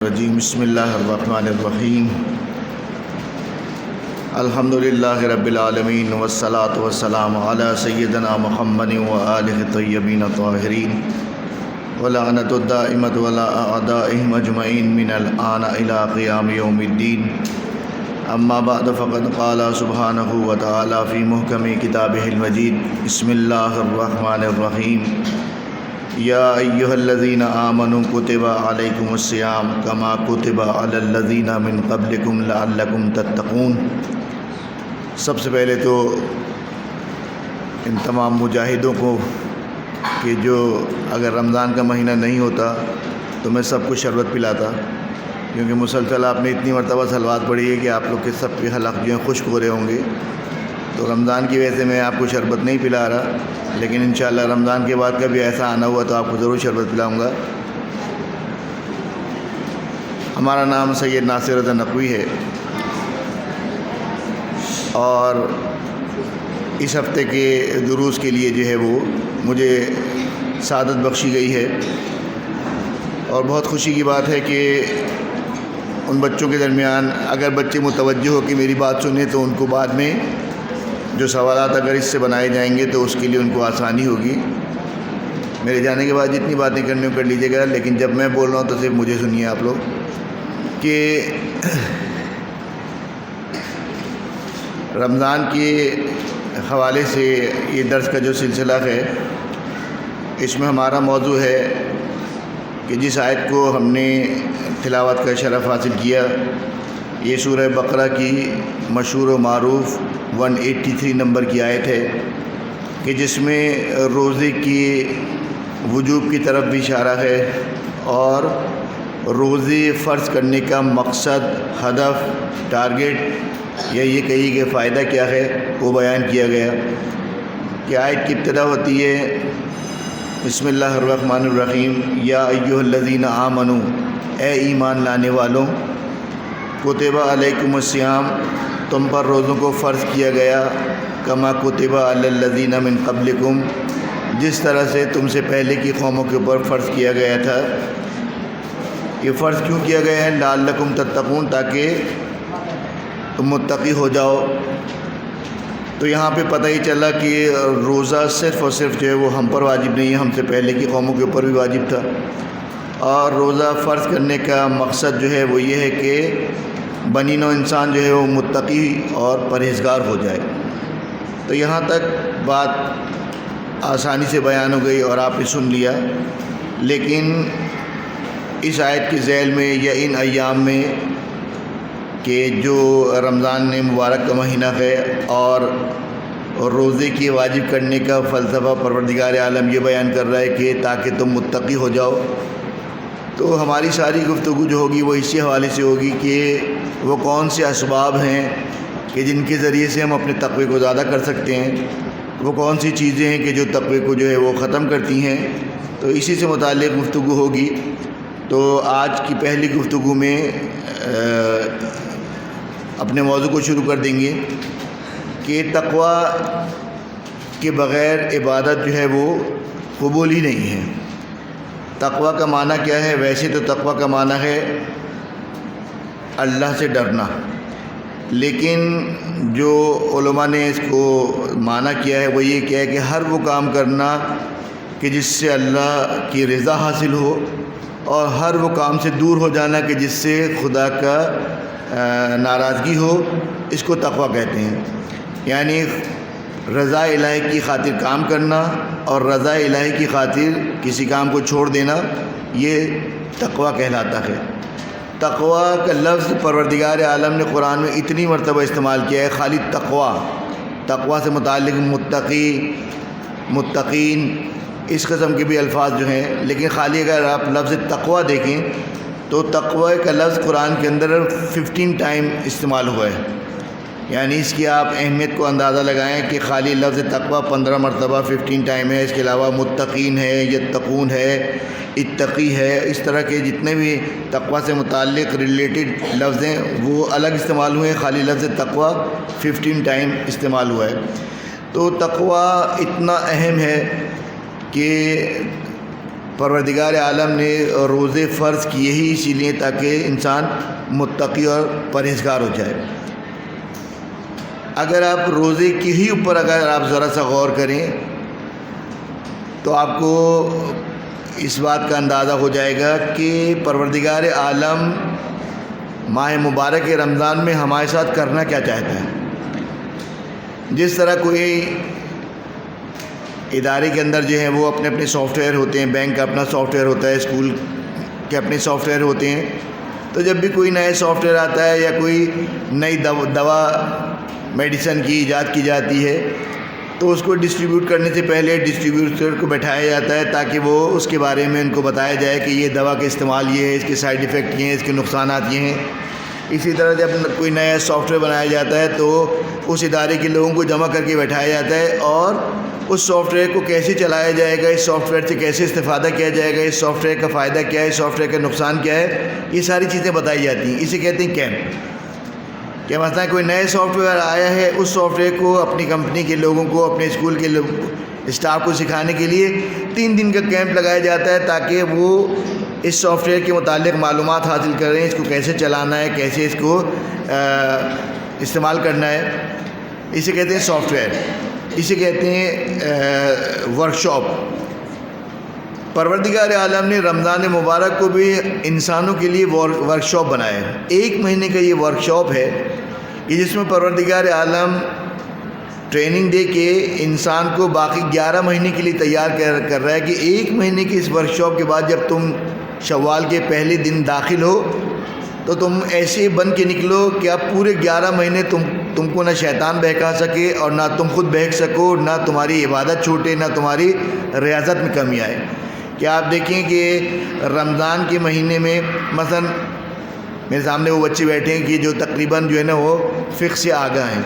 الرجیم بسم اللہ الرحمن الرحیم الحمدللہ رب العالمین والصلاة والسلام علی سیدنا محمد وآلہ الطیبین الطاہرین ولعنۃ الدائمۃ علی اعدائہم اجمعین من الآن الی قیام یوم الدین اما بعد فقد قال سبحانہ وتعالی فی محکم کتابہ المجید بسم اللہ الرحمن الرحیم یا ایہا الذین آمنوا کتب علیکم الصیام کما کتب علی الذین من قبلکم لعلکم تتقون۔ سب سے پہلے تو ان تمام مجاہدوں کو کہ جو اگر رمضان کا مہینہ نہیں ہوتا تو میں سب کو شربت پلاتا، کیونکہ مسلسل آپ نے اتنی مرتبہ صلوات پڑھی ہے کہ آپ لوگ کے سب کے حلق جو ہیں خشک ہو رہے ہوں گے، تو رمضان کی وجہ سے میں آپ کو شربت نہیں پلا رہا، لیکن انشاءاللہ رمضان کے بعد کبھی ایسا آنا ہوا تو آپ کو ضرور شربت پلاؤں گا۔ ہمارا نام سید ناصر رضا نقوی ہے اور اس ہفتے کے دروس کے لیے جو ہے وہ مجھے سعادت بخشی گئی ہے، اور بہت خوشی کی بات ہے کہ ان بچوں کے درمیان اگر بچے متوجہ ہو کہ میری بات سنیں تو ان کو بعد میں جو سوالات اگر اس سے بنائے جائیں گے تو اس کے لیے ان کو آسانی ہوگی۔ میرے جانے کے بعد جتنی باتیں کرنی ہو کر لیجیے گا، لیکن جب میں بول رہا ہوں تو صرف مجھے سنیے آپ لوگ کہ رمضان کے حوالے سے یہ درس کا جو سلسلہ ہے اس میں ہمارا موضوع ہے کہ جس آیت کو ہم نے تلاوت کا شرف حاصل کیا، یہ سورہ بقرہ کی مشہور و معروف 183 نمبر کی آیت ہے کہ جس میں روزے کی وجوب کی طرف بھی اشارہ ہے اور روزے فرض کرنے کا مقصد، ہدف، ٹارگٹ یا یہ کہیے کہ فائدہ کیا ہے وہ بیان کیا گیا۔ کہ آیت کی ابتدا ہوتی ہے بسم اللہ الرحمن الرحیم یا ایہا الذین آمنوا، اے ایمان لانے والوں، کتب علیکم الصیام، تم پر روزوں کو فرض کیا گیا، کما کتب علی الذین من قبلکم، جس طرح سے تم سے پہلے کی قوموں کے اوپر فرض کیا گیا تھا۔ یہ فرض کیوں کیا گیا ہے؟ لعلکم تتقون، تاکہ تم متقی ہو جاؤ۔ تو یہاں پہ پتہ ہی چلا کہ روزہ صرف اور صرف جو ہے وہ ہم پر واجب نہیں ہے، ہم سے پہلے کی قوموں کے اوپر بھی واجب تھا، اور روزہ فرض کرنے کا مقصد جو ہے وہ یہ ہے کہ بنی نوع انسان جو ہے وہ متقی اور پرہیزگار ہو جائے۔ تو یہاں تک بات آسانی سے بیان ہو گئی اور آپ نے سن لیا، لیکن اس آیت کے ذیل میں یا ان ایام میں کہ جو رمضان مبارک کا مہینہ ہے اور روزے کی واجب کرنے کا فلسفہ پروردگار عالم یہ بیان کر رہا ہے کہ تاکہ تم متقی ہو جاؤ، تو ہماری ساری گفتگو جو ہوگی وہ اسی حوالے سے ہوگی کہ وہ کون سے اسباب ہیں کہ جن کے ذریعے سے ہم اپنے تقوی کو زیادہ کر سکتے ہیں، وہ کون سی چیزیں ہیں کہ جو تقوی کو جو ہے وہ ختم کرتی ہیں، تو اسی سے متعلق گفتگو ہوگی۔ تو آج کی پہلی گفتگو میں اپنے موضوع کو شروع کر دیں گے کہ تقوی کے بغیر عبادت جو ہے وہ قبول ہی نہیں ہے۔ تقوی کا معنی کیا ہے؟ ویسے تو تقوی کا معنی ہے اللہ سے ڈرنا، لیکن جو علماء نے اس کو معنی کیا ہے وہ یہ کیا ہے کہ ہر وہ کام کرنا کہ جس سے اللہ کی رضا حاصل ہو، اور ہر وہ کام سے دور ہو جانا کہ جس سے خدا کا ناراضگی ہو، اس کو تقوی کہتے ہیں۔ یعنی رضا الہی کی خاطر کام کرنا اور رضا الہی کی خاطر کسی کام کو چھوڑ دینا، یہ تقوی کہلاتا ہے۔ تقوی کا لفظ پروردگار عالم نے قرآن میں اتنی مرتبہ استعمال کیا ہے، خالی تقوی سے متعلق متقی، متقین، اس قسم کے بھی الفاظ جو ہیں، لیکن خالی اگر آپ لفظ تقوی دیکھیں تو تقوی کا لفظ قرآن کے اندر 15 ٹائم استعمال ہوا ہے۔ یعنی اس کی آپ اہمیت کو اندازہ لگائیں کہ خالی لفظ تقوی 15 مرتبہ 15 ٹائم ہے، اس کے علاوہ متقین ہے، یتقون ہے، اتقی ہے، اس طرح کے جتنے بھی تقوی سے متعلق ریلیٹڈ لفظ ہیں وہ الگ استعمال ہوئے ہیں، خالی لفظ تقوی 15 ٹائم استعمال ہوا ہے۔ تو تقوی اتنا اہم ہے کہ پروردگار عالم نے روزے فرض کیے ہی اسی لیے تاکہ انسان متقی اور پرہیزگار ہو جائے۔ اگر آپ روزے کے ہی اوپر اگر آپ ذرا سا غور کریں تو آپ کو اس بات کا اندازہ ہو جائے گا کہ پروردگار عالم ماہ مبارک رمضان میں ہمارے ساتھ کرنا کیا چاہتا ہے۔ جس طرح کوئی ادارے کے اندر جو ہیں وہ اپنے اپنے سافٹ ویئر ہوتے ہیں، بینک کا اپنا سافٹ ویئر ہوتا ہے، اسکول کے اپنے سافٹ ویئر ہوتے ہیں، تو جب بھی کوئی نئے سافٹ ویئر آتا ہے یا کوئی نئی دوا میڈیسن کی ایجاد کی جاتی ہے تو اس کو ڈسٹریبیوٹ کرنے سے پہلے ڈسٹریبیوٹر کو بٹھایا جاتا ہے تاکہ وہ اس کے بارے میں ان کو بتایا جائے کہ یہ دوا کا استعمال یہ ہے، اس کے سائیڈ ایفیکٹ یہ ہیں، اس کے نقصانات یہ ہیں۔ اسی طرح جب کوئی نیا سافٹ ویئر بنایا جاتا ہے تو اس ادارے کے لوگوں کو جمع کر کے بٹھایا جاتا ہے اور اس سافٹ ویئر کو کیسے چلایا جائے گا، اس سافٹ ویئر سے کیسے استفادہ کیا جائے گا، اس سافٹ ویئر کا فائدہ کیا ہے، اس سافٹ ویئر کا نقصان کیا ہے، یہ ساری چیزیں بتائی جاتی ہیں۔ اسے کہتے ہیں کیمپ۔ کہ مثلا کوئی نئے سافٹ ویئر آیا ہے، اس سافٹ ویئر کو اپنی کمپنی کے لوگوں کو، اپنے اسکول کے اسٹاف کو سکھانے کے لیے 3 دن کا کیمپ لگایا جاتا ہے تاکہ وہ اس سافٹ ویئر کے متعلق معلومات حاصل کریں، اس کو کیسے چلانا ہے، کیسے اس کو استعمال کرنا ہے۔ اسے کہتے ہیں سافٹ ویئر، اسے کہتے ہیں ورکشاپ۔ پروردگار عالم نے رمضان مبارک کو بھی انسانوں کے لیے ورکشاپ بنایا ہے۔ 1 مہینے کا یہ ورکشاپ ہے کہ جس میں پروردگار عالم ٹریننگ دے کے انسان کو باقی 11 مہینے کے لیے تیار کر رہا ہے کہ 1 مہینے کی اس ورکشاپ کے بعد جب تم شوال کے پہلے دن داخل ہو تو تم ایسے بن کے نکلو کہ اب پورے 11 مہینے تم کو نہ شیطان بہکا سکے اور نہ تم خود بہک سکو، نہ تمہاری عبادت چھوٹے، نہ تمہاری ریاضت میں کمی آئے۔ کہ آپ دیکھیں کہ رمضان کے مہینے میں مثلا میرے سامنے وہ بچے بیٹھے ہیں کہ جو تقریباً جو ہے نا وہ فقہ سے آگاہ ہیں۔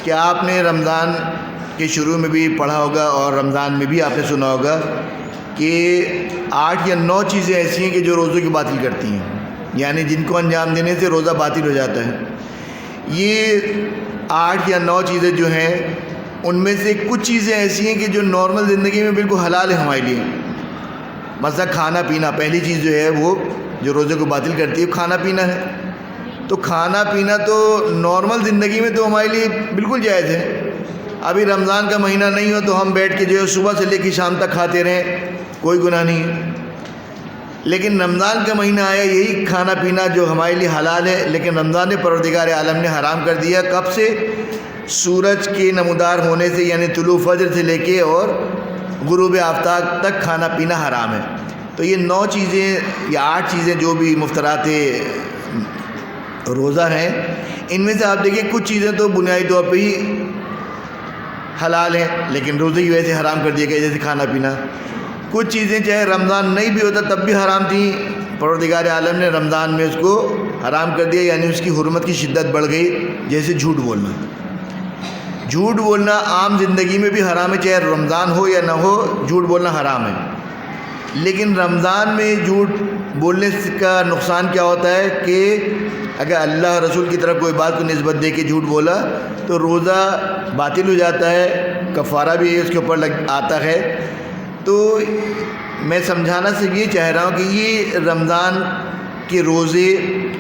کہ آپ نے رمضان کے شروع میں بھی پڑھا ہوگا اور رمضان میں بھی آپ نے سنا ہوگا کہ 8 یا 9 چیزیں ایسی ہیں کہ جو روزوں کی باطل کرتی ہیں، یعنی جن کو انجام دینے سے روزہ باطل ہو جاتا ہے۔ یہ 8 یا 9 چیزیں جو ہیں ان میں سے کچھ چیزیں ایسی ہیں کہ جو نارمل زندگی میں بالکل حلال ہے ہمارے لیے۔ مثلا کھانا پینا، پہلی چیز جو ہے وہ جو روزے کو باطل کرتی ہے کھانا پینا ہے۔ تو کھانا پینا تو نارمل زندگی میں تو ہمارے لیے بالکل جائز ہے۔ ابھی رمضان کا مہینہ نہیں ہو تو ہم بیٹھ کے جو ہے صبح سے لے کے شام تک کھاتے رہیں، کوئی گناہ نہیں ہے۔ لیکن رمضان کا مہینہ آیا، یہی کھانا پینا جو ہمارے لیے حلال ہے، لیکن رمضان نے پروردگار عالم نے حرام کر دیا۔ کب سے؟ سورج کے نمودار ہونے سے، یعنی طلوع فجر سے لے کے اور غروب آفتاب تک کھانا پینا حرام ہے۔ تو یہ 9 چیزیں یا 8 چیزیں جو بھی مفترات روزہ ہیں، ان میں سے آپ دیکھیں کچھ چیزیں تو بنیادی طور پہ ہی حلال ہیں لیکن روزے کی وجہ سے حرام کر دیا گیا، جیسے کھانا پینا۔ کچھ چیزیں چاہے رمضان نہیں بھی ہوتا تب بھی حرام تھیں، پروردگار عالم نے رمضان میں اس کو حرام کر دیا، یعنی اس کی حرمت کی شدت بڑھ گئی۔ جیسے جھوٹ بولنا، جھوٹ بولنا عام زندگی میں بھی حرام ہے، چاہے رمضان ہو یا نہ ہو، جھوٹ بولنا حرام ہے۔ لیکن رمضان میں جھوٹ بولنے کا نقصان کیا ہوتا ہے کہ اگر اللہ اور رسول کی طرف کوئی بات کو نسبت دے کے جھوٹ بولا تو روزہ باطل ہو جاتا ہے، کفارہ بھی اس کے اوپر آتا ہے۔ تو میں سمجھانا صرف یہ چاہ رہا ہوں کہ یہ رمضان کے روزے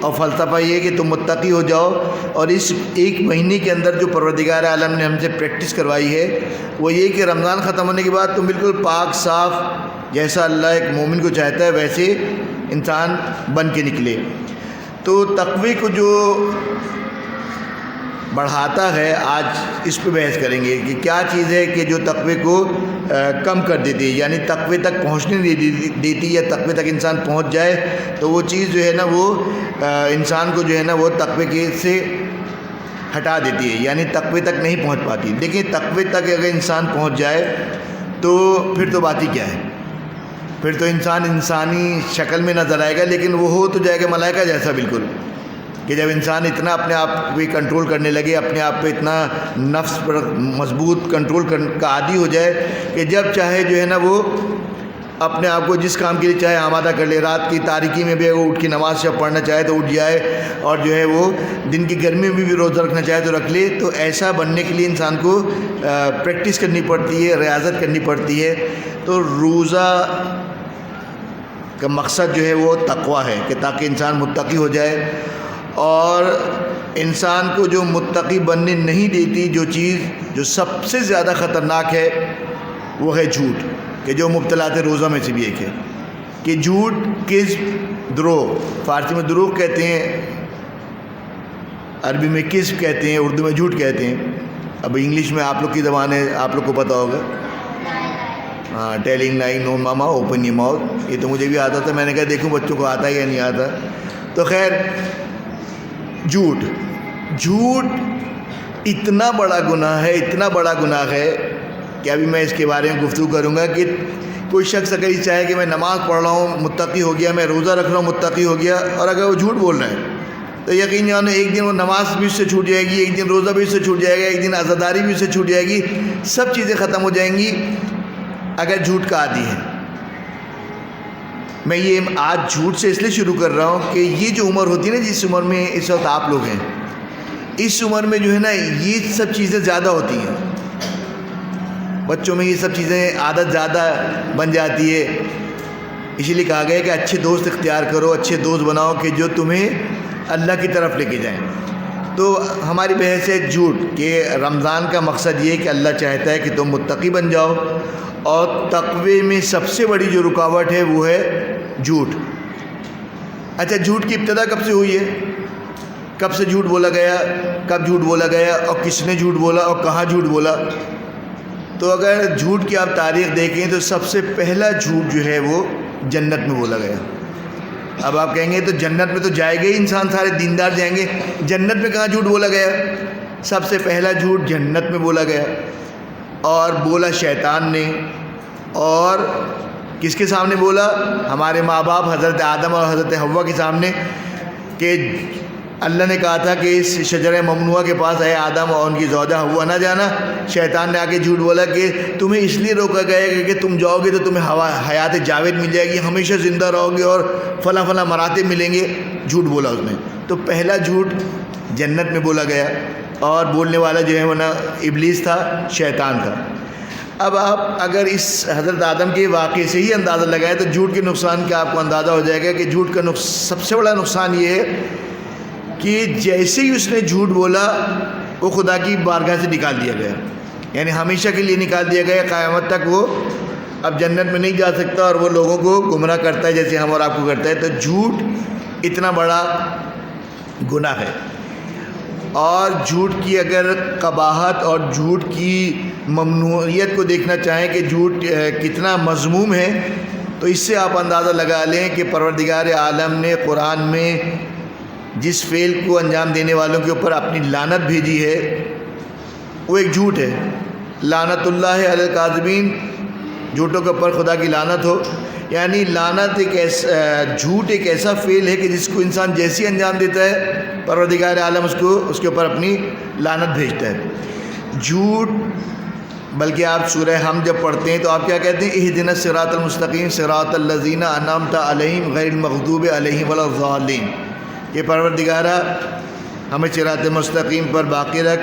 اور فلسفہ یہ کہ تم متقی ہو جاؤ، اور اس 1 مہینے کے اندر جو پروردگار عالم نے ہم سے پریکٹس کروائی ہے وہ یہ کہ رمضان ختم ہونے کے بعد تم بالکل پاک صاف، جیسا اللہ ایک مومن کو چاہتا ہے ویسے انسان بن کے نکلے۔ تو تقوی کو جو بڑھاتا ہے، آج اس پہ بحث کریں گے کہ کیا چیز ہے کہ جو تقوی کو کم کر دیتی ہے، یعنی تقوی تک پہنچنے نہیں دیتی، یا تقوی تک انسان پہنچ جائے تو وہ چیز جو ہے نا وہ انسان کو جو ہے نا وہ تقوی کے سے ہٹا دیتی ہے، یعنی تقوی تک نہیں پہنچ پاتی۔ دیکھیں تقوی تک اگر انسان پہنچ جائے تو پھر تو بات ہی کیا ہے، پھر تو انسان انسانی شکل میں نظر آئے گا، لیکن وہ ہو تو جائے گا ملائکہ جیسا بالکل، کہ جب انسان اتنا اپنے آپ پہ کنٹرول کرنے لگے، اپنے آپ پہ اتنا نفس پر مضبوط کنٹرول کا عادی ہو جائے کہ جب چاہے جو ہے نا وہ اپنے آپ کو جس کام کے لیے چاہے آمادہ کر لے۔ رات کی تاریکی میں بھی وہ اٹھ کے نماز جب پڑھنا چاہے تو اٹھ جائے، اور جو ہے وہ دن کی گرمی میں بھی روزہ رکھنا چاہے تو رکھ لے۔ تو ایسا بننے کے لیے انسان کو پریکٹس کرنی پڑتی ہے، ریاضت کرنی پڑتی ہے۔ تو روزہ کا مقصد جو ہے وہ تقوی ہے، کہ تاکہ انسان متقی ہو جائے. اور انسان کو جو متقی بننے نہیں دیتی جو چیز جو سب سے زیادہ خطرناک ہے وہ ہے جھوٹ، کہ جو مبتلات روزہ میں سے بھی ایک ہے، کہ جھوٹ، کذب، دروغ. فارسی میں دروغ کہتے ہیں، عربی میں کذب کہتے ہیں، اردو میں جھوٹ کہتے ہیں. اب انگلش میں آپ لوگ کی زبان ہے، آپ لوگ کو پتہ ہوگا. ہاں، ٹیلنگ لائی، نو ماما اوپن یور ماؤتھ. یہ تو مجھے بھی آتا تھا، میں نے کہا دیکھوں بچوں کو آتا ہے یا نہیں آتا. تو خیر، جھوٹ اتنا بڑا گناہ ہے، اتنا بڑا گناہ ہے کہ ابھی میں اس کے بارے میں گفتگو کروں گا. کہ کوئی شخص اگر یہ چاہے کہ میں نماز پڑھ رہا ہوں متقی ہو گیا، میں روزہ رکھ رہا ہوں متقی ہو گیا، اور اگر وہ جھوٹ بول رہا ہے تو یقین جانو ایک دن وہ نماز بھی اس سے چھوٹ جائے گی، ایک دن روزہ بھی اس سے چھوٹ جائے گا، ایک دن عزاداری بھی اس سے چھوٹ جائے گی. سب چیزیں ختم ہو جائیں گی اگر جھوٹ کا عادی ہے. میں یہ آج جھوٹ سے اس لیے شروع کر رہا ہوں کہ یہ جو عمر ہوتی ہے نا، جس عمر میں اس وقت آپ لوگ ہیں، اس عمر میں جو ہے نا یہ سب چیزیں زیادہ ہوتی ہیں. بچوں میں یہ سب چیزیں عادت زیادہ بن جاتی ہے. اسی لیے کہا گیا کہ اچھے دوست اختیار کرو، اچھے دوست بناؤ کہ جو تمہیں اللہ کی طرف لے کے جائیں. تو ہماری بحث ہے جھوٹ، کہ رمضان کا مقصد یہ ہے کہ اللہ چاہتا ہے کہ تم متقی بن جاؤ، اور تقوی میں سب سے بڑی جو رکاوٹ ہے وہ ہے جھوٹ. اچھا، جھوٹ کی ابتدا کب سے ہوئی ہے؟ کب سے جھوٹ بولا گیا؟ کب جھوٹ بولا گیا؟ اور کس نے جھوٹ بولا اور کہاں جھوٹ بولا؟ تو اگر جھوٹ کی آپ تاریخ دیکھیں تو سب سے پہلا جھوٹ جو ہے وہ جنت میں بولا گیا. اب آپ کہیں گے تو جنت میں تو جائے گے انسان، سارے دیندار جائیں گے، جنت میں کہاں جھوٹ بولا گیا؟ سب سے پہلا جھوٹ جنت میں بولا گیا، اور بولا شیطان نے. اور کس کے سامنے بولا؟ ہمارے ماں باپ حضرت آدم اور حضرت حوا کے سامنے. کہ اللہ نے کہا تھا کہ اس شجرہ ممنوعہ کے پاس اے آدم اور ان کی زوجہ حوا نہ جانا. شیطان نے آ کے جھوٹ بولا کہ تمہیں اس لیے روکا گیا کہ تم جاؤ گے تو تمہیں حیات جاوید مل جائے گی، ہمیشہ زندہ رہو گے اور فلاں فلاں مراتب ملیں گے. جھوٹ بولا اس نے. تو پہلا جھوٹ جنت میں بولا گیا، اور بولنے والا جو ہے وہ نہ ابلیس تھا، شیطان تھا. اب آپ اگر اس حضرت آدم کے واقعے سے ہی اندازہ لگائیں تو جھوٹ کے نقصان کا آپ کو اندازہ ہو جائے گا کہ جھوٹ کا سب سے بڑا نقصان یہ ہے کہ جیسے ہی اس نے جھوٹ بولا وہ خدا کی بارگاہ سے نکال دیا گیا، یعنی ہمیشہ کے لیے نکال دیا گیا. قیامت تک وہ اب جنت میں نہیں جا سکتا، اور وہ لوگوں کو گمراہ کرتا ہے جیسے ہم اور آپ کو کرتا ہے. تو جھوٹ اتنا بڑا گناہ ہے. اور جھوٹ کی اگر قباحت اور جھوٹ کی ممنوعیت کو دیکھنا چاہیں کہ جھوٹ کتنا مذموم ہے، تو اس سے آپ اندازہ لگا لیں کہ پروردگار عالم نے قرآن میں جس فعل کو انجام دینے والوں کے اوپر اپنی لعنت بھیجی ہے وہ ایک جھوٹ ہے. لعنت اللہ علی الکاذبین، جھوٹوں کے اوپر خدا کی لعنت ہو. یعنی لعنت جھوٹ ایک ایسا فعل ہے کہ جس کو انسان جیسی انجام دیتا ہے پروردگار عالم اس کے اوپر اپنی لعنت بھیجتا ہے. جھوٹ، بلکہ آپ سورہ ہم جب پڑھتے ہیں تو آپ کیا کہتے ہیں؟ اہدنا الصراط المستقیم صراط الذین انعمت علیہم غیر المغضوب علیہم ولا الضالین. کہ پروردگارہ ہمیں صراط مستقیم پر باقی رکھ،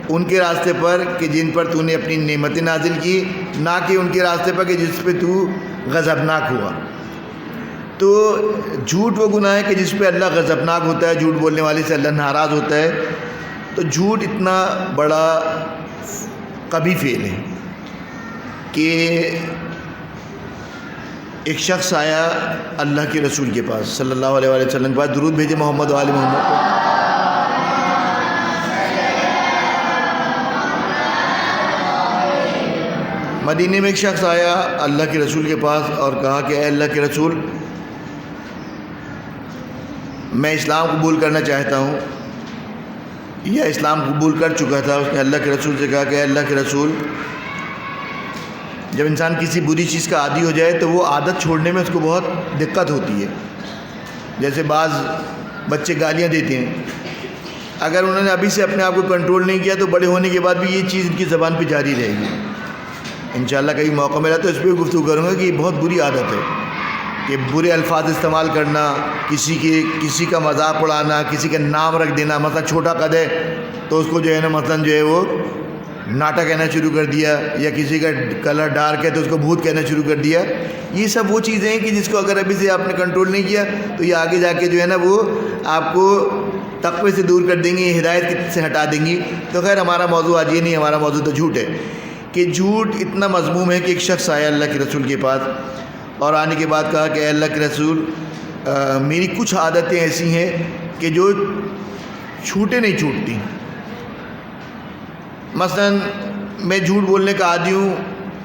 ان کے راستے پر کہ جن پر تو نے اپنی نعمتیں نازل کی، نہ کہ ان کے راستے پر کہ جس پہ تو غضبناک ہوا. تو جھوٹ وہ گناہ ہے کہ جس پہ اللہ غضبناک ہوتا ہے، جھوٹ بولنے والے سے اللہ ناراض ہوتا ہے. تو جھوٹ اتنا بڑا قبیح فعل ہے کہ ایک شخص آیا اللہ کے رسول کے پاس صلی اللہ علیہ وآلہ وسلم کے پاس، درود بھیجے محمد و آل محمد کو. مدینے میں ایک شخص آیا اللہ کے رسول کے پاس اور کہا کہ اے اللہ کے رسول، میں اسلام قبول کرنا چاہتا ہوں، یا اسلام قبول کر چکا تھا. اس نے اللہ کے رسول سے کہا کہ اے اللہ کے رسول، جب انسان کسی بری چیز کا عادی ہو جائے تو وہ عادت چھوڑنے میں اس کو بہت دقت ہوتی ہے. جیسے بعض بچے گالیاں دیتے ہیں، اگر انہوں نے ابھی سے اپنے آپ کو کنٹرول نہیں کیا تو بڑے ہونے کے بعد بھی یہ چیز ان کی زبان پہ جاری رہے گی. انشاءاللہ کہیں موقع ملا تو اس پہ گفتگو کروں گا کہ یہ بہت بری عادت ہے کہ برے الفاظ استعمال کرنا، کسی کا مذاق اڑانا، کسی کا نام رکھ دینا. مثلا چھوٹا قد ہے تو اس کو جو ہے نا مثلا جو ہے وہ ناٹا کہنا شروع کر دیا, یا کسی کا کلر ڈارک ہے تو اس کو بھوت کہنا شروع کر دیا. یہ سب وہ چیزیں ہیں کہ جس کو اگر ابھی سے آپ نے کنٹرول نہیں کیا تو یہ آگے جا کے جو ہے نا وہ آپ کو تقوی سے دور کر دیں گی, ہدایت سے ہٹا دیں گی. تو خیر ہمارا موضوع آج یہ نہیں, ہمارا موضوع تو جھوٹ ہے. کہ جھوٹ اتنا مذموم ہے کہ ایک شخص آیا اللہ کے رسول کے پاس اور آنے کے بعد کہا کہ اے اللہ کے رسول, میری کچھ عادتیں ایسی ہیں کہ جو چھوٹے نہیں چھوٹتی. مثلا میں جھوٹ بولنے کا عادی ہوں,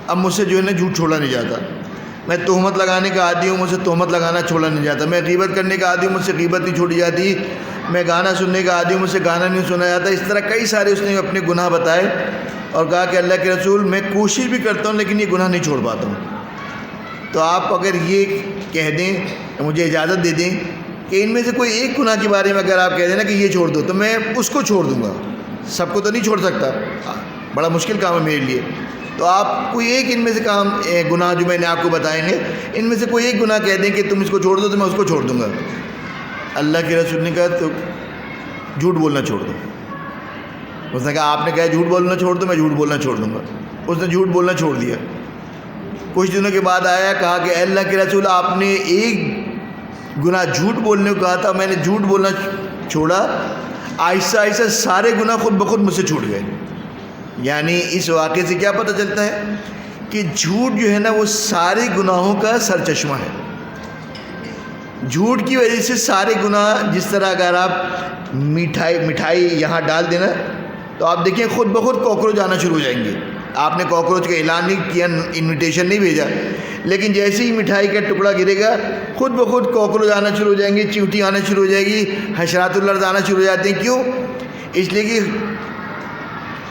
اب مجھ سے جو ہے نا جھوٹ چھوڑا نہیں جاتا. میں تہمت لگانے کا عادی ہوں, مجھ سے تہمت لگانا چھوڑا نہیں جاتا. میں غیبت کرنے کا عادی ہوں, مجھ سے غیبت نہیں چھوڑی جاتی. میں گانا سننے کا عادی ہوں, مجھ سے گانا نہیں سنا جاتا. اس طرح کئی سارے اس نے اپنے گناہ بتائے اور کہا کہ اللہ کے رسول میں کوشش بھی کرتا ہوں لیکن یہ گناہ نہیں چھوڑ پاتا ہوں. تو آپ اگر یہ کہہ دیں, مجھے اجازت دے دیں کہ ان میں سے کوئی ایک گناہ کے بارے میں اگر آپ کہہ دیں نا کہ یہ چھوڑ دو, تو میں اس کو چھوڑ دوں گا. سب کو تو نہیں چھوڑ سکتا, بڑا مشکل کام ہے میرے لیے. تو آپ کوئی ایک ان میں سے کام گناہ جو میں نے آپ کو بتائیں گے, ان میں سے کوئی ایک گناہ کہہ دیں کہ تم اس کو چھوڑ دو تو میں اس کو چھوڑ دوں گا. اللہ کے رسول نے کہا تو جھوٹ بولنا چھوڑ دو. اس نے کہا آپ نے کہا جھوٹ بولنا چھوڑ دو, میں جھوٹ بولنا چھوڑ دوں گا. اس نے جھوٹ بولنا چھوڑ دیا. کچھ دنوں کے بعد آیا, کہا کہ اے اللہ کے رسول آپ نے ایک گناہ جھوٹ بولنے کو کہا تھا, میں نے جھوٹ بولنا چھوڑا. آہستہ آہستہ سارے گناہ خود بخود مجھ سے چھوٹ گئے. یعنی اس واقعے سے کیا پتہ چلتا ہے کہ جھوٹ جو ہے نا وہ سارے گناہوں کا سرچشمہ ہے. جھوٹ کی وجہ سے سارے گناہ, جس طرح اگر آپ مٹھائی یہاں ڈال دینا تو آپ دیکھیں خود بخود کاکروچ آنا شروع ہو جائیں گے. آپ نے کاکروچ کا اعلان نہیں کیا, انویٹیشن نہیں بھیجا, لیکن جیسے ہی مٹھائی کا ٹکڑا گرے گا خود بخود کاکروچ آنا شروع ہو جائیں گے, چیونٹی آنا شروع ہو جائے گی, حشرات الارض آنا شروع ہو جاتے ہیں. کیوں؟ اس لیے کہ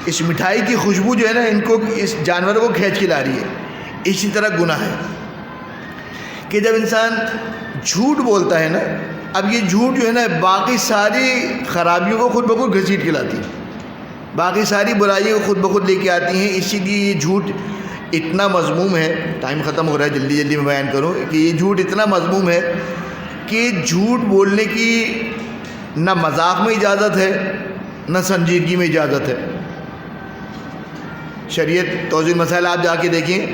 اس مٹھائی کی خوشبو جو ہے نا ان کو, اس جانوروں کو کھینچ کے لا رہی ہے. اسی طرح گناہ ہے کہ جب انسان جھوٹ بولتا ہے نا, اب یہ جھوٹ جو ہے نا باقی ساری خرابیوں کو خود بخود گھسیٹ کے لاتی ہے, باقی ساری برائیوں کو خود بخود لے کے آتی ہیں. اسی لیے یہ جھوٹ اتنا مذموم ہے. ٹائم ختم ہو رہا ہے, جلدی جلدی میں بیان کروں کہ یہ جھوٹ اتنا مذموم ہے کہ جھوٹ بولنے کی نہ مذاق میں اجازت ہے نہ سنجیدگی میں اجازت ہے. شریعت توضیح مسائل آپ جا کے دیکھیں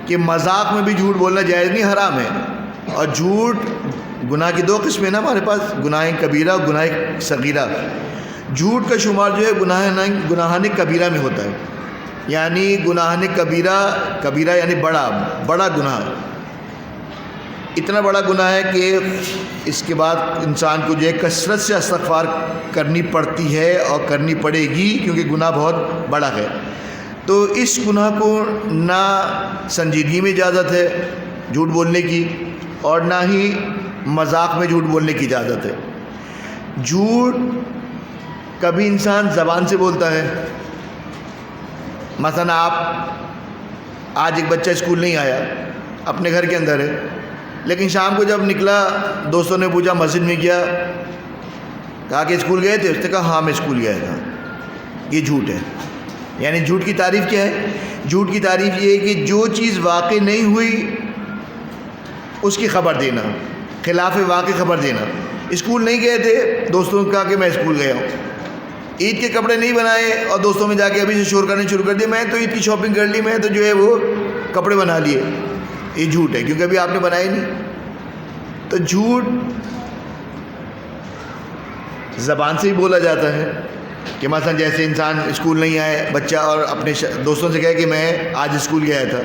کہ مذاق میں بھی جھوٹ بولنا جائز نہیں, حرام ہے. اور جھوٹ گناہ کی دو قسمیں نا ہمارے پاس, گناہ کبیرہ اور گناہ صغیرہ. جھوٹ کا شمار جو ہے گناہان کبیرہ میں ہوتا ہے. یعنی گناہان کبیرہ یعنی بڑا گناہ, اتنا بڑا گناہ ہے کہ اس کے بعد انسان کو جو ہے کثرت سے استغفار کرنی پڑتی ہے اور کرنی پڑے گی, کیونکہ گناہ بہت بڑا ہے. تو اس گناہ کو نہ سنجیدگی میں اجازت ہے جھوٹ بولنے کی, اور نہ ہی مذاق میں جھوٹ بولنے کی اجازت ہے. جھوٹ کبھی انسان زبان سے بولتا ہے. مثلا آج ایک بچہ اسکول نہیں آیا, اپنے گھر کے اندر ہے, لیکن شام کو جب نکلا دوستوں نے پوچھا مسجد میں کیا, کہا کہ اسکول گئے تھے. اس نے کہا ہاں میں اسکول گیا تھا. یہ جھوٹ ہے. یعنی جھوٹ کی تعریف کیا ہے؟ جھوٹ کی تعریف یہ ہے کہ جو چیز واقع نہیں ہوئی اس کی خبر دینا, خلاف واقع خبر دینا. اسکول نہیں گئے تھے, دوستوں نے کہا کہ میں اسکول گیا ہوں. عید کے کپڑے نہیں بنائے اور دوستوں میں جا کے ابھی سے شور کرنے شروع کر دیے, میں تو عید کی شاپنگ کر لی, میں تو جو ہے وہ کپڑے بنا لیے. یہ جھوٹ ہے, کیونکہ ابھی آپ نے بنائے نہیں. تو جھوٹ زبان سے ہی بولا جاتا ہے کہ مثلا جیسے انسان اسکول نہیں آئے بچہ اور اپنے دوستوں سے کہے کہ میں آج اسکول گیا تھا.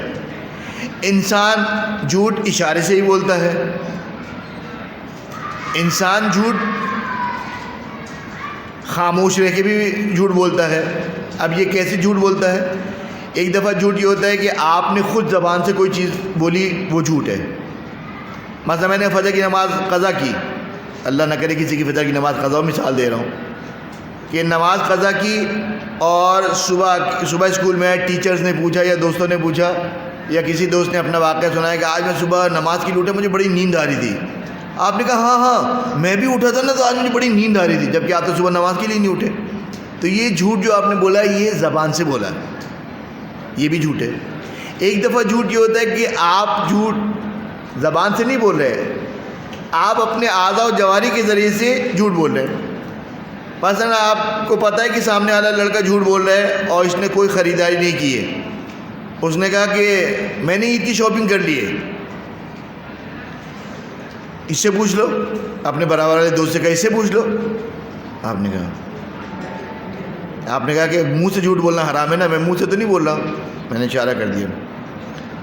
انسان جھوٹ اشارے سے ہی بولتا ہے. انسان جھوٹ خاموش رہ کے بھی جھوٹ بولتا ہے. اب یہ کیسے جھوٹ بولتا ہے؟ ایک دفعہ جھوٹ یہ ہوتا ہے کہ آپ نے خود زبان سے کوئی چیز بولی, وہ جھوٹ ہے. مثلا میں نے فجر کی نماز قضا کی, اللہ نہ کرے کسی کی فجر کی نماز قضا ہو, مثال دے رہا ہوں کہ نماز قضا کی اور صبح اسکول میں ٹیچرز نے پوچھا یا دوستوں نے پوچھا یا کسی دوست نے اپنا واقعہ سنایا کہ آج میں صبح نماز کے لیے اٹھا, مجھے بڑی نیند آ رہی تھی. آپ نے کہا ہاں میں بھی اٹھا تھا نا, تو آج مجھے بڑی نیند آ رہی تھی, جبکہ آپ تو صبح نماز کے لیے نہیں اٹھے. تو یہ جھوٹ جو آپ نے بولا ہے یہ زبان سے بولا ہے, یہ بھی جھوٹ ہے. ایک دفعہ جھوٹ یہ ہوتا ہے کہ آپ جھوٹ زبان سے نہیں بول رہے, آپ اپنے اعضاء و جواری کے ذریعے سے جھوٹ بول رہے ہیں. مثلا آپ کو پتہ ہے کہ سامنے والا لڑکا جھوٹ بول رہا ہے اور اس نے کوئی خریداری نہیں کی ہے، اس نے کہا کہ میں نے عید کی شاپنگ کر لی ہے، اس سے پوچھ لو، اپنے برابر والے دوست سے کہا اس سے پوچھ لو. آپ نے کہا کہ منہ سے جھوٹ بولنا حرام ہے نا، میں منہ سے تو نہیں بول رہا ہوں، میں نے اشارہ کر دیا.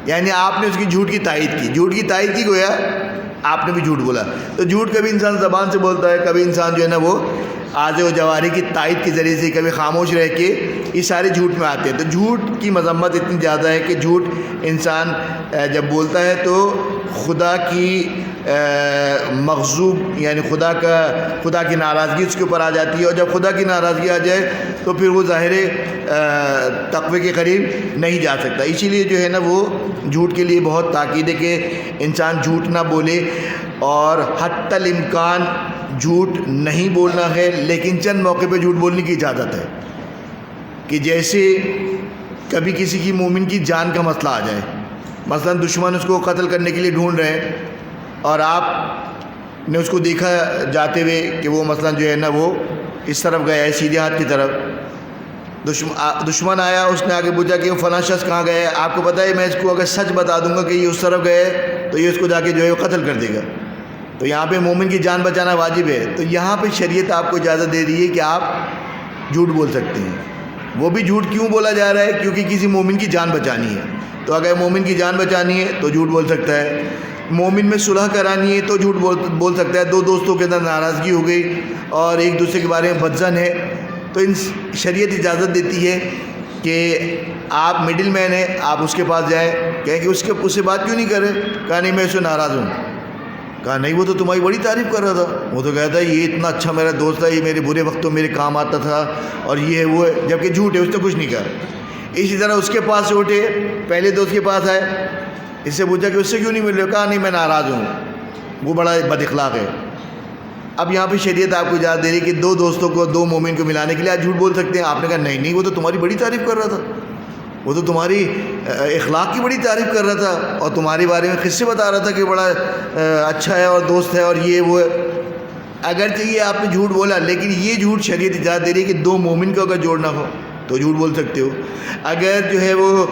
یعنی آپ نے اس کی جھوٹ کی تائید کی گویا آپ نے بھی جھوٹ بولا. تو جھوٹ کبھی انسان زبان سے بولتا ہے، کبھی انسان جو ہے نا وہ آزے و جواری کی تائید کے ذریعے سے، کبھی خاموش رہ کے، یہ سارے جھوٹ میں آتے ہیں. تو جھوٹ کی مذمت اتنی زیادہ ہے کہ جھوٹ انسان جب بولتا ہے تو خدا کی مغضوب یعنی خدا کی ناراضگی اس کے اوپر آ جاتی ہے، اور جب خدا کی ناراضگی آ جائے تو پھر وہ ظاہر تقوی کے قریب نہیں جا سکتا. اسی لیے جو ہے نا وہ جھوٹ کے لیے بہت تاکید ہے کہ انسان جھوٹ نہ بولے، اور حتی الامکان جھوٹ نہیں بولنا ہے، لیکن چند موقع پہ جھوٹ بولنے کی اجازت ہے. کہ جیسے کبھی کسی کی مومن کی جان کا مسئلہ آ جائے، مثلا دشمن اس کو قتل کرنے کے لیے ڈھونڈ رہے ہیں، اور آپ نے اس کو دیکھا جاتے ہوئے کہ وہ مثلا جو ہے نا وہ اس طرف گیا ہے، سیدھے ہاتھ کی طرف. دشمن آیا، اس نے آگے پوچھا کہ وہ فلاں شخص کہاں گیا ہے. آپ کو پتہ ہے میں اس کو اگر سچ بتا دوں گا کہ یہ اس طرف گئے تو یہ اس کو جا کے جو ہے وہ قتل کر دے گا. تو یہاں پہ مومن کی جان بچانا واجب ہے. تو یہاں پہ شریعت آپ کو اجازت دے رہی ہے کہ آپ جھوٹ بول سکتے ہیں. وہ بھی جھوٹ کیوں بولا جا رہا ہے؟ کیونکہ کسی مومن کی جان بچانی ہے. تو اگر مومن کی جان بچانی ہے تو جھوٹ بول سکتا ہے. مومن میں صلح کرانی ہے تو جھوٹ بول سکتا ہے. دو دوستوں کے اندر ناراضگی ہو گئی اور ایک دوسرے کے بارے میں بدظن ہے، تو شریعت اجازت دیتی ہے کہ آپ مڈل مین ہیں، آپ اس کے پاس جائیں، کہیں کہ اس سے بات کیوں نہیں کر رہے؟ کہا نہیں میں اس سے ناراض ہوں. کہا نہیں وہ تو تمہاری بڑی تعریف کر رہا تھا، وہ تو کہتا ہے یہ اتنا اچھا میرا دوست تھا، یہ میرے برے وقتوں میرے کام آتا تھا، اور یہ ہے وہ ہے، جبکہ جھوٹ ہے، اس نے کچھ نہیں کہا. اسی طرح اس کے پاس سے اٹھے، پہلے دوست کے پاس آئے، اس سے پوچھا کہ اس سے کیوں نہیں مل رہے؟ کہا نہیں میں ناراض ہوں، وہ بڑا بد اخلاق ہے. اب یہاں پہ شریعت آپ کو اجازت دے رہی ہے کہ دو دوستوں کو، دو مومن کو ملانے کے لیے آپ جھوٹ بول سکتے ہیں. آپ نے کہا نہیں وہ تو تمہاری بڑی تعریف کر رہا تھا، وہ تو تمہاری اخلاق کی بڑی تعریف کر رہا تھا، اور تمہارے بارے میں قصے بتا رہا تھا کہ بڑا اچھا ہے اور دوست ہے اور یہ وہ ہے. اگرچہ یہ آپ نے جھوٹ بولا، لیکن یہ جھوٹ شریعت اجازت دے رہی ہے کہ دو مومن کو اگر جوڑنا ہو تو جھوٹ بول سکتے ہو. اگر جو ہے وہ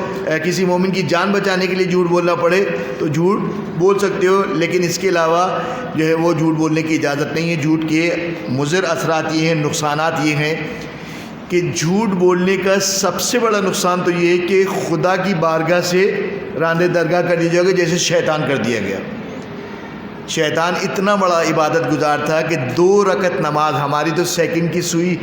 کسی مومن کی جان بچانے کے لیے جھوٹ بولنا پڑے تو جھوٹ بول سکتے ہو، لیکن اس کے علاوہ جو ہے وہ جھوٹ بولنے کی اجازت نہیں ہے. جھوٹ کے مضر اثرات یہ ہیں، نقصانات یہ ہیں کہ جھوٹ بولنے کا سب سے بڑا نقصان تو یہ ہے کہ خدا کی بارگاہ سے راندے درگاہ کر دیا جائے گا، جیسے شیطان کر دیا گیا. شیطان اتنا بڑا عبادت گزار تھا کہ 2 رکعت نماز، ہماری تو سیکنڈ کی سوئی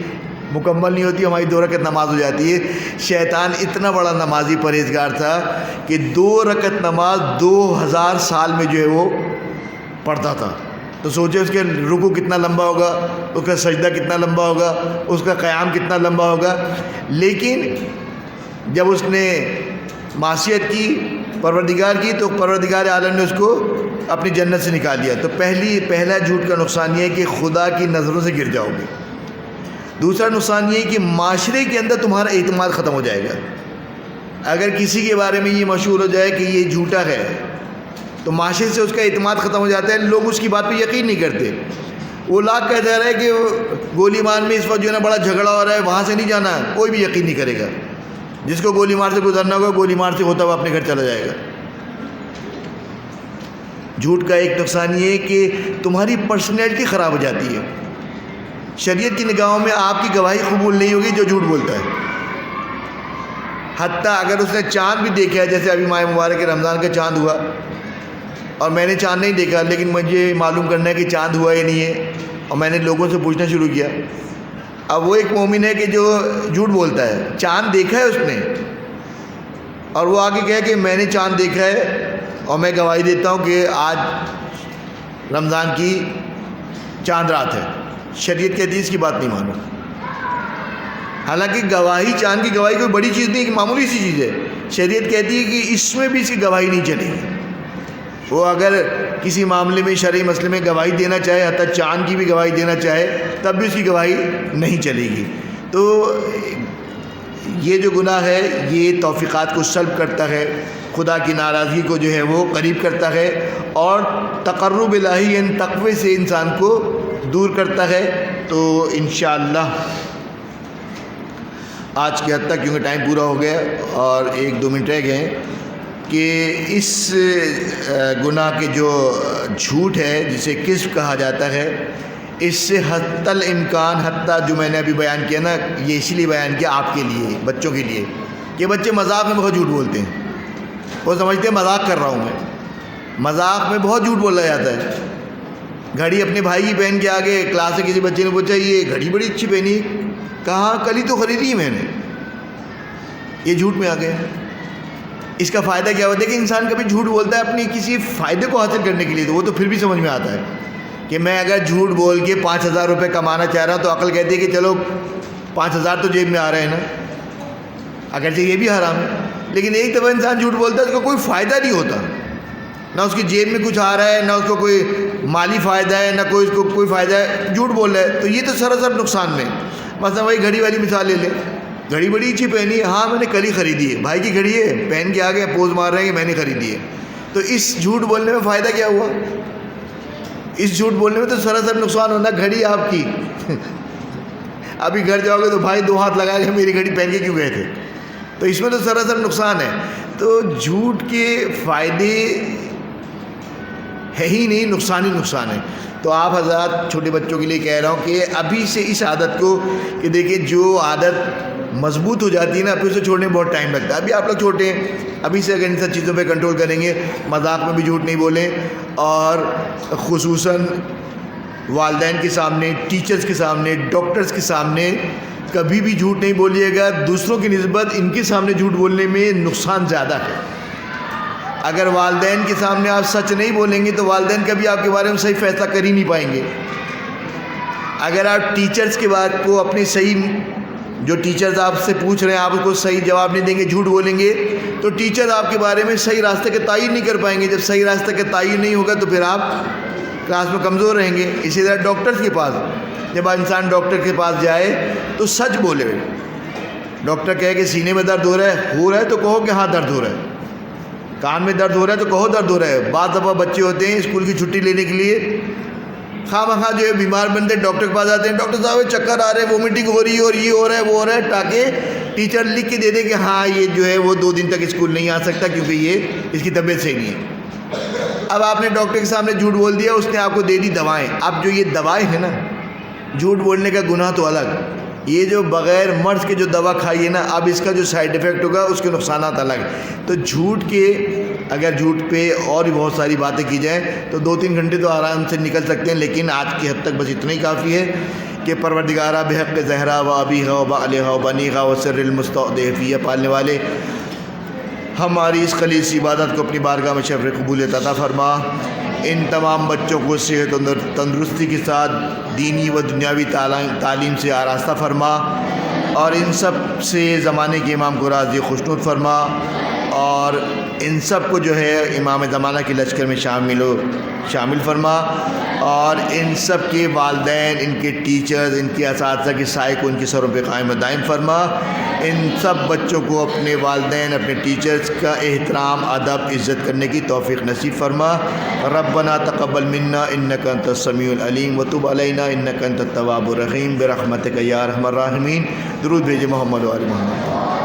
مکمل نہیں ہوتی، ہماری 2 رکعت نماز ہو جاتی ہے. شیطان اتنا بڑا نمازی پرہیزگار تھا کہ 2 رکعت نماز 2000 سال میں جو ہے وہ پڑھتا تھا. تو سوچے اس کے رکوع کتنا لمبا ہوگا، اس کا سجدہ کتنا لمبا ہوگا، اس کا قیام کتنا لمبا ہوگا. لیکن جب اس نے معصیت کی، پروردگار کی، تو پروردگار عالم نے اس کو اپنی جنت سے نکال دیا. تو پہلا جھوٹ کا نقصان یہ ہے کہ خدا کی نظروں سے گر جاؤ گے. دوسرا نقصان یہ ہے کہ معاشرے کے اندر تمہارا اعتماد ختم ہو جائے گا. اگر کسی کے بارے میں یہ مشہور ہو جائے کہ یہ جھوٹا ہے تو معاشرے سے اس کا اعتماد ختم ہو جاتا ہے، لوگ اس کی بات پہ یقین نہیں کرتے. وہ لاکھ کہہ جا رہا ہے کہ گولی مار میں اس وقت جو ہے نا بڑا جھگڑا ہو رہا ہے، وہاں سے نہیں جانا، کوئی بھی یقین نہیں کرے گا. جس کو گولی مار سے گزرنا ہوگا، گولی مار سے ہوتا ہوا اپنے گھر چلا جائے گا. جھوٹ کا ایک نقصان یہ ہے کہ تمہاری پرسنالٹی خراب ہو جاتی ہے. شریعت کی نگاہوں میں آپ کی گواہی قبول نہیں ہوگی جو جھوٹ بولتا ہے. حتیٰ اگر اس نے چاند بھی دیکھا ہے، جیسے ابھی ماہ مبارک رمضان کا چاند ہوا اور میں نے چاند نہیں دیکھا، لیکن مجھے معلوم کرنا ہے کہ چاند ہوا یا نہیں ہے، اور میں نے لوگوں سے پوچھنا شروع کیا. اب وہ ایک مومن ہے کہ جو جھوٹ بولتا ہے، چاند دیکھا ہے اس نے، اور وہ آگے کہے کہ میں نے چاند دیکھا ہے اور میں گواہی دیتا ہوں کہ آج رمضان کی چاند رات ہے. شریعت کہتی ہے اس کی بات نہیں مانو. حالانکہ گواہی، چاند کی گواہی کوئی بڑی چیز نہیں کہ معمولی سی چیز ہے. شریعت کہتی ہے کہ اس میں بھی اس کی گواہی نہیں چلے گی. وہ اگر کسی معاملے میں، شرعی مسئلے میں گواہی دینا چاہے، حتیٰ چاند کی بھی گواہی دینا چاہے، تب بھی اس کی گواہی نہیں چلے گی. تو یہ جو گناہ ہے یہ توفیقات کو سلب کرتا ہے، خدا کی ناراضگی کو جو ہے وہ قریب کرتا ہے، اور تقرب الہی یعنی تقوی سے انسان کو دور کرتا ہے. تو انشاءاللہ آج کے حد تک، کیونکہ ٹائم پورا ہو گیا اور 1-2 منٹ رہ گئے، کہ اس گناہ کے جو جھوٹ ہے جسے کذب کہا جاتا ہے، اس سے حتی الامکان، حتیٰ جو میں نے ابھی بیان کیا نا، یہ اس لیے بیان کیا آپ کے لیے، بچوں کے لیے، کہ بچے مذاق میں بہت جھوٹ بولتے ہیں. وہ سمجھتے ہیں مذاق کر رہا ہوں میں. مذاق میں بہت جھوٹ بولا جاتا ہے. گھڑی اپنے بھائی کی پہن کے آگے کلاس سے کسی بچے نے پوچھا یہ گھڑی بڑی اچھی پہنی، کہا کل ہی تو خریدی میں نے. یہ جھوٹ میں آ گیا. اس کا فائدہ کیا ہوتا ہے کہ انسان کبھی جھوٹ بولتا ہے اپنی کسی فائدے کو حاصل کرنے کے لیے، تو وہ تو پھر بھی سمجھ میں آتا ہے کہ میں اگر جھوٹ بول کے 5,000 روپے کمانا چاہ رہا ہوں تو عقل کہتی ہے کہ چلو 5,000 تو جیب میں آ رہے ہیں نا، اگرچہ یہ بھی حرام ہے. لیکن ایک دفعہ انسان جھوٹ بولتا ہے اس کا کوئی فائدہ نہیں ہوتا، نہ اس کی جیب میں کچھ آ رہا ہے، نہ اس کو کوئی مالی فائدہ ہے، نہ کوئی اس کو کوئی فائدہ ہے، جھوٹ بول رہا ہے. تو یہ تو سراسر نقصان میں. مثلا وہی گھڑی والی مثال لے لیں. گھڑی بڑی اچھی پہنی ہے، ہاں میں نے کل ہی خریدی ہے، بھائی کی گھڑی ہے، پہن کے آگے پوز مار رہے ہیں کہ میں نے خریدی ہے. تو اس جھوٹ بولنے میں فائدہ کیا ہوا؟ اس جھوٹ بولنے میں تو سراسر نقصان ہونا. گھڑی آپ کی ابھی گھر جاؤ گے تو بھائی 2 ہاتھ لگا کے میری گھڑی پہن کے کیوں گئے تھے؟ تو اس میں تو سراسر نقصان ہے. تو جھوٹ کے فائدے ہے ہی نہیں، نقصان ہی نقصان ہے. تو آپ حضرات چھوٹے بچوں کے لیے کہہ رہا ہوں کہ ابھی سے اس عادت کو، کہ دیکھیں جو عادت مضبوط ہو جاتی ہے نا، پھر اسے چھوڑنے میں بہت ٹائم لگتا ہے. ابھی آپ لوگ چھوٹے ہیں، ابھی سے اگر ان سب چیزوں پہ کنٹرول کریں گے، مذاق میں بھی جھوٹ نہیں بولیں، اور خصوصاً والدین کے سامنے، ٹیچرز کے سامنے، ڈاکٹرز کے سامنے کبھی بھی جھوٹ نہیں بولیے گا. دوسروں کی نسبت ان کے سامنے جھوٹ بولنے میں نقصان زیادہ ہے. اگر والدین کے سامنے آپ سچ نہیں بولیں گے تو والدین کبھی آپ کے بارے میں صحیح فیصلہ کر ہی نہیں پائیں گے. اگر آپ ٹیچرز کے بات کو اپنے صحیح، جو ٹیچرز آپ سے پوچھ رہے ہیں آپ اس کو صحیح جواب نہیں دیں گے، جھوٹ بولیں گے، تو ٹیچر آپ کے بارے میں صحیح راستے کا تعین نہیں کر پائیں گے. جب صحیح راستے کا تعین نہیں ہوگا تو پھر آپ کلاس میں کمزور رہیں گے. اسی طرح ڈاکٹرز کے پاس، جب انسان ڈاکٹر کے پاس جائے تو سچ بولے. ڈاکٹر کہے کہ سینے میں درد ہو رہا ہے تو کہو کہ ہاں درد ہو رہا ہے. کان میں درد ہو رہا ہے تو کہو درد ہو رہا ہے. بعض دفعہ بچے ہوتے ہیں اسکول کی چھٹی لینے کے لیے خواہ مخواہ جو ہے بیمار بنتے ہیں، ڈاکٹر کے پاس آتے ہیں، ڈاکٹر صاحب چکر آ رہے ہیں، وومیٹنگ ہو رہی ہے، اور یہ ہو رہا ہے وہ ہو رہا ہے، تاکہ ٹیچر لکھ کے دے دیں کہ ہاں یہ جو ہے وہ 2 دن تک اسکول نہیں آ سکتا کیونکہ یہ اس کی طبیعت صحیح نہیں ہے. اب آپ نے ڈاکٹر کے سامنے جھوٹ بول دیا، اس نے آپ کو دے دی دوائیں. اب جو یہ دوائیں ہیں نا، جھوٹ بولنے کا گناہ تو الگ، یہ جو بغیر مرض کے جو دوا کھائیے نا، اب اس کا جو سائیڈ ایفیکٹ ہوگا اس کے نقصانات الگ. تو جھوٹ کے، اگر جھوٹ پہ اور بھی بہت ساری باتیں کی جائیں تو 2-3 گھنٹے تو آرام سے نکل سکتے ہیں، لیکن آج کی حد تک بس اتنا ہی کافی ہے کہ پروردگارہ بحق زہرا و ابیہا و بعلہا و بنیہا و سر المستودع فیہ، پالنے والے ہماری اس خلیص عبادت کو اپنی بارگاہ میں شرف قبولیت عطا فرما. ان تمام بچوں کو صحت و تندرستی کے ساتھ دینی و دنیاوی تعلیم سے آراستہ فرما، اور ان سب سے زمانے کے امام کو راضی خوشنود فرما، اور ان سب کو جو ہے امام زمانہ کے لشکر میں شامل فرما، اور ان سب کے والدین، ان کے ٹیچرز، ان کے اساتذہ کے سائے کو ان کے سروں پہ قائم و دائم فرما. ان سب بچوں کو اپنے والدین، اپنے ٹیچرز کا احترام، ادب، عزت کرنے کی توفیق نصیب فرما. ربنا تقبل منا انک انت السمیع العلیم وتب علینا انک انت التواب الرحیم برحمتک یا ارحم الراحمین. درود بھیجے محمد و آل محمد.